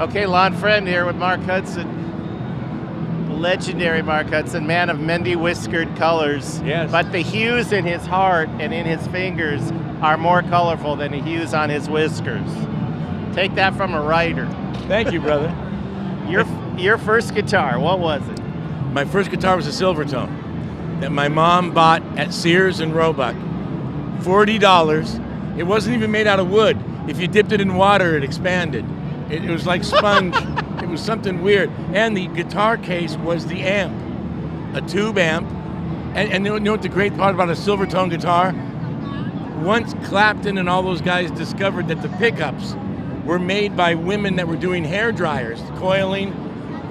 Okay, Lon Friend here with Mark Hudson. Legendary Mark Hudson, man of many whiskered colors. Yes. But the hues in his heart and in his fingers are more colorful than the hues on his whiskers. Take that from a writer. Thank you, brother. Your first guitar, what was it? My first guitar was a Silvertone that my mom bought at Sears and Roebuck. $40. It wasn't even made out of wood. If you dipped it in water, it expanded. It was like sponge. It was something weird. And the guitar case was the amp, a tube amp. And you know what the great part about a Silvertone guitar? Once Clapton and all those guys discovered that the pickups were made by women that were doing hair dryers, coiling,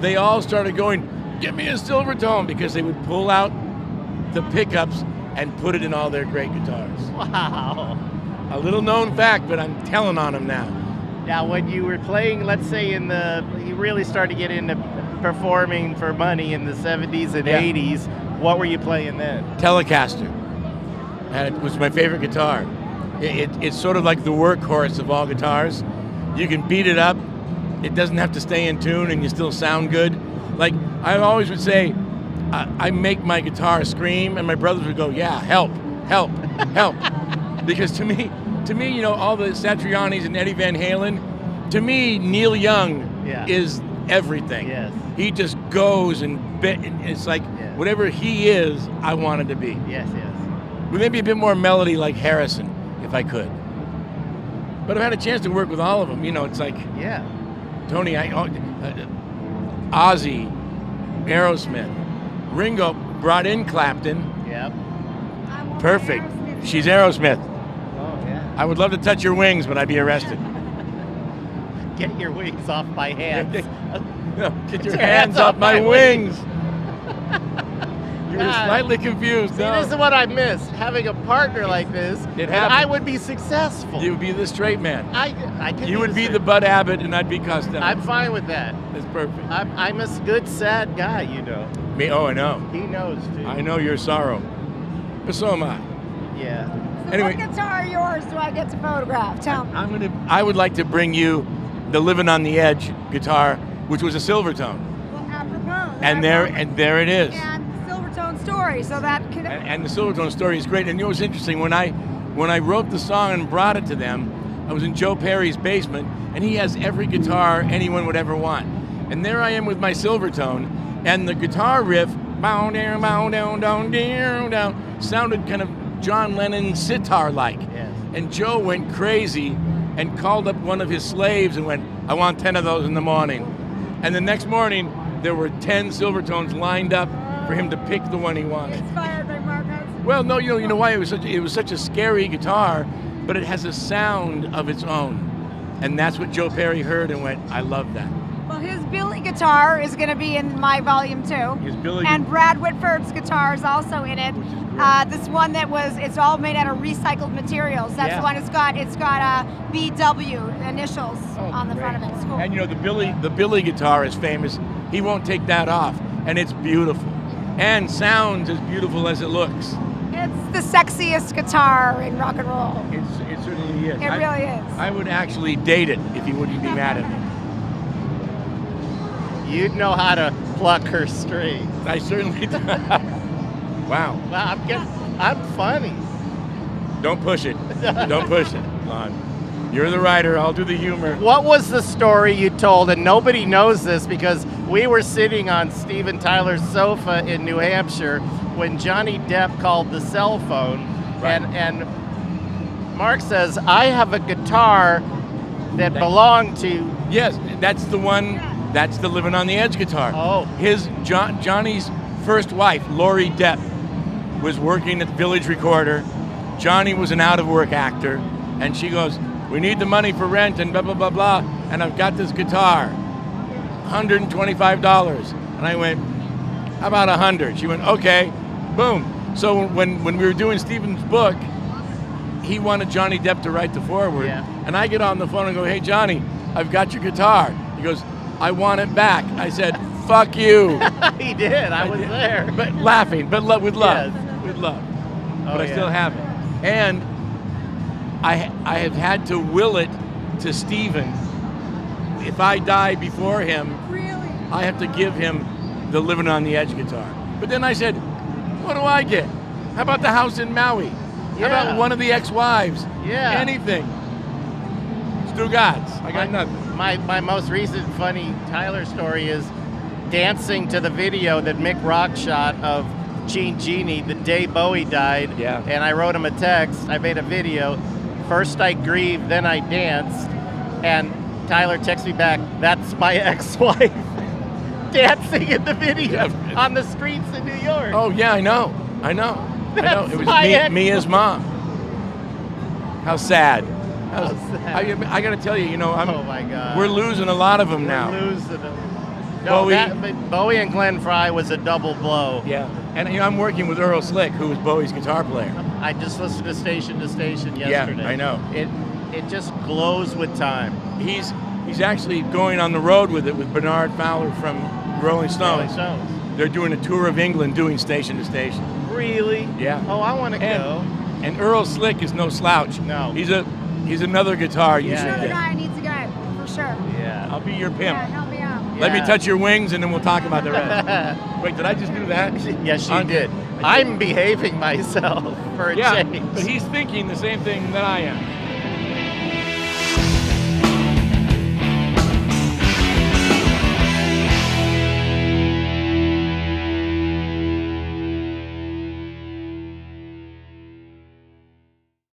they all started going, "Give me a Silvertone," because they would pull out the pickups and put it in all their great guitars. Wow. A little known fact, but I'm telling on them now. Now, when you were playing, let's say you really started to get into performing for money in the 70s and 80s, what were you playing then? Telecaster. And it was my favorite guitar. It's sort of like the workhorse of all guitars. You can beat it up. It doesn't have to stay in tune and you still sound good. Like, I always would say, I make my guitar scream, and my brothers would go, "Yeah, help, help, help." Because to me, you know, all the Satrianis and Eddie Van Halen, to me, Neil Young is everything. Yes. He just goes and it's like whatever he is, I wanted to be. Yes, yes. With maybe a bit more melody like Harrison, if I could. But I've had a chance to work with all of them. You know, it's like Tony, Ozzy, Aerosmith, Ringo brought in Clapton. Yep. Perfect. She's Aerosmith. Oh, yeah. I would love to touch your wings, but I'd be arrested. Get your wings off my hands. No, get your hands off my wings. You were God. slightly confused. See, No. this is what I miss, having a partner like this. It and happens. I would be successful. You would be the straight man. I could You would be the Bud Abbott, and I'd be Costello. I'm fine with that. That's perfect. I'm a good, sad guy, you know. Me? Oh, I know. He knows, too. I know your sorrow. But so am I. Yeah. So Anyway. what guitar of yours do I get to photograph? Tell me. I would like to bring you the Living on the Edge guitar, which was a Silvertone. Well, apropos. And there it is. And the Silvertone story, so that could. And the Silvertone story is great. And you know what's interesting? When I wrote the song and brought it to them, I was in Joe Perry's basement, and he has every guitar anyone would ever want. And there I am with my Silvertone, and the guitar riff, bow down, bow down, down, down, down, sounded kind of John Lennon sitar-like. Yes. And Joe went crazy and called up one of his slaves and went, "I want 10 of those in the morning." And the next morning, there were 10 Silvertones lined up for him to pick the one he wanted. Inspired by Mark Hudson. Well, no, you know why? It was such a scary guitar, but it has a sound of its own. And that's what Joe Perry heard and went, "I love that." Well, his Billy guitar is going to be in my volume too. His Billy And Brad Whitford's guitar is also in it. This one it's all made out of recycled materials. That's the one. It's got BW initials on the front of it. It's cool. And you know, the Billy guitar is famous. He won't take that off, and it's beautiful. And sounds as beautiful as it looks. It's the sexiest guitar in rock and roll. It certainly is. It really is. I would actually date it if he wouldn't be mad at me. You'd know how to pluck her strings. I certainly do. Wow. Well, I'm funny. Don't push it. Don't push it, Lon. You're the writer. I'll do the humor. What was the story you told? And nobody knows this because we were sitting on Steven Tyler's sofa in New Hampshire when Johnny Depp called the cell phone. Right. And Mark says, "I have a guitar that belonged to..." Yes, that's the one. That's the Living on the Edge guitar. Oh. Johnny's first wife, Lori Depp, was working at Village Recorder. Johnny was an out-of-work actor, and she goes, "We need the money for rent and blah, blah, blah, blah, and I've got this guitar, $125. And I went, "How about 100? She went, "Okay." Boom. So when we were doing Steven's book, he wanted Johnny Depp to write the foreword. Yeah. And I get on the phone and go, "Hey, Johnny, I've got your guitar." He goes, "I want it back." I said, "Fuck you." He did. I was there. But laughing, but with love. Yes. With love. Oh, But I still have it. And I have had to will it to Steven if I die before him, Really? I have to give him the Living on the Edge guitar. But then I said, what do I get? How about the house in Maui? How about one of the ex-wives? Yeah. Anything. Stugatz. I got nothing. My most recent funny Tyler story is dancing to the video that Mick Rock shot of Gene Genie the day Bowie died. Yeah. And I wrote him a text. I made a video. First I grieved, then I danced. And Tyler texts me back, that's my ex-wife. Dancing in the video on the streets in New York. Oh, yeah, I know. That's It was my Mia's mom. How sad. How sad. I got to tell you, Oh my God. we're losing a lot of them now. We're losing them. No, but Bowie and Glenn Frey was a double blow. Yeah. And I'm working with Earl Slick, who was Bowie's guitar player. I just listened to Station yesterday. Yeah, I know. It just glows with time. He's actually going on the road with it with Bernard Fowler from Rolling Stones. Rolling Stones. They're doing a tour of England doing Station to Station. Really? Yeah. Oh, I want to go. And Earl Slick is no slouch. No. He's another guitar you Yeah, should Another get. guy needs to go, for sure. Yeah. I'll be your pimp. Yeah, help me out. Let me Yeah. touch your wings and then we'll talk about the rest. Wait, did I just do that? Yes, you Okay. did. I'm behaving myself for a Yeah, change. but he's thinking the same thing that I am.